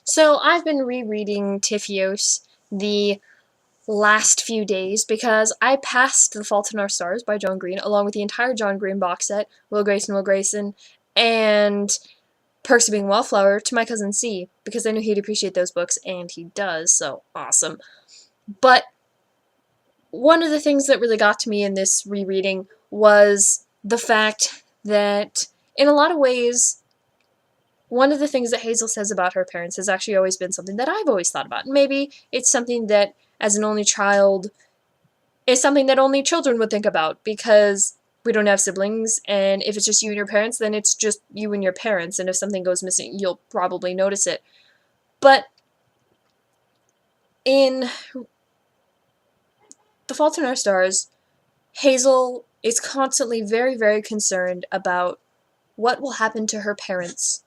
So I've been rereading TFIOS the last few days because I passed The Fault in Our Stars by John Green, along with the entire John Green box set, Will Grayson, and Perks of Being a Wallflower, to my cousin C, because I knew he'd appreciate those books, and he does, so awesome. But one of the things that really got to me in this rereading was the fact that, in a lot of ways, one of the things that Hazel says about her parents has actually always been something that I've always thought about. Maybe it's something that, as an only child, is something that only children would think about, because we don't have siblings, and if it's just you and your parents, then it's just you and your parents, and if something goes missing, you'll probably notice it. But in The Fault in Our Stars, Hazel is constantly very, very concerned about what will happen to her parents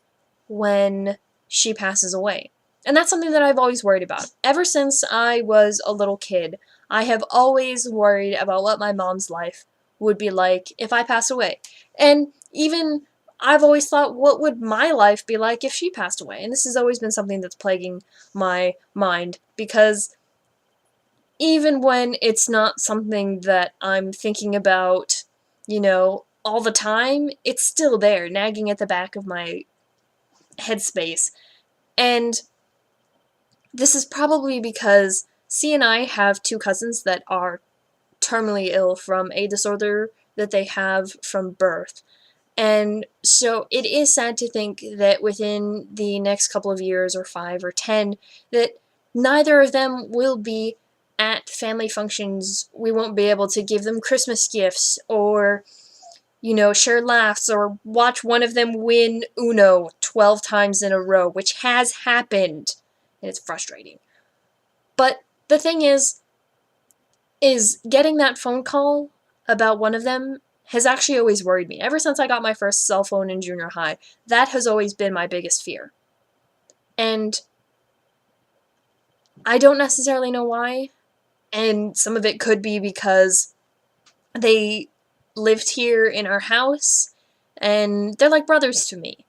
when she passes away. And that's something that I've always worried about. Ever since I was a little kid, I have always worried about what my mom's life would be like if I passed away. And even I've always thought, what would my life be like if she passed away? And this has always been something that's plaguing my mind, because even when it's not something that I'm thinking about, all the time, it's still there, nagging at the back of my headspace. And this is probably because C and I have two cousins that are terminally ill from a disorder that they have from birth. And so it is sad to think that within the next couple of years, or 5 or 10, that neither of them will be at family functions. We won't be able to give them Christmas gifts, or share laughs, or watch one of them win Uno 12 times in a row, which has happened, and it's frustrating. But the thing is getting that phone call about one of them has actually always worried me. Ever since I got my first cell phone in junior high, that has always been my biggest fear. And I don't necessarily know why, and some of it could be because they lived here in our house, and they're like brothers to me,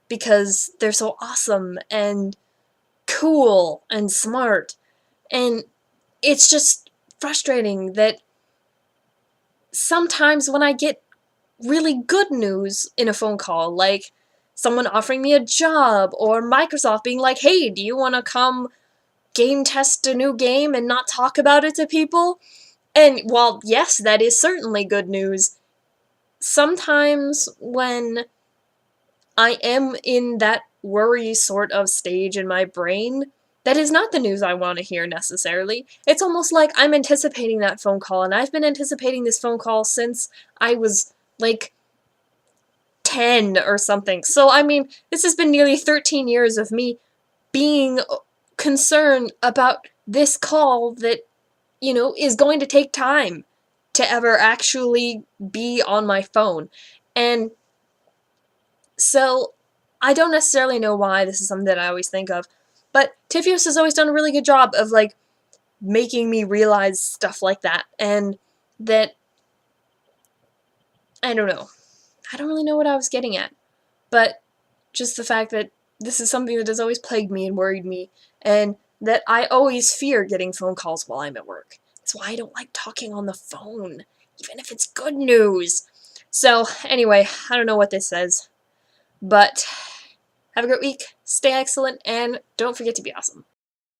because they're so awesome and cool and smart. And it's just frustrating that sometimes when I get really good news in a phone call, like someone offering me a job, or Microsoft being like, hey, do you want to come game test a new game and not talk about it to people? And while, yes, that is certainly good news, sometimes when I am in that worry sort of stage in my brain, that is not the news I want to hear necessarily. It's almost like I'm anticipating that phone call, and I've been anticipating this phone call since I was, like, 10 or something. So, I mean, this has been nearly 13 years of me being concerned about this call that, is going to take time to ever actually be on my phone. And so, I don't necessarily know why this is something that I always think of, but TFIOS has always done a really good job of, making me realize stuff like that, and that, I don't know. I don't really know what I was getting at, but just the fact that this is something that has always plagued me and worried me, and that I always fear getting phone calls while I'm at work. That's why I don't like talking on the phone, even if it's good news. So, anyway, I don't know what this says, but have a great week, stay excellent, and don't forget to be awesome.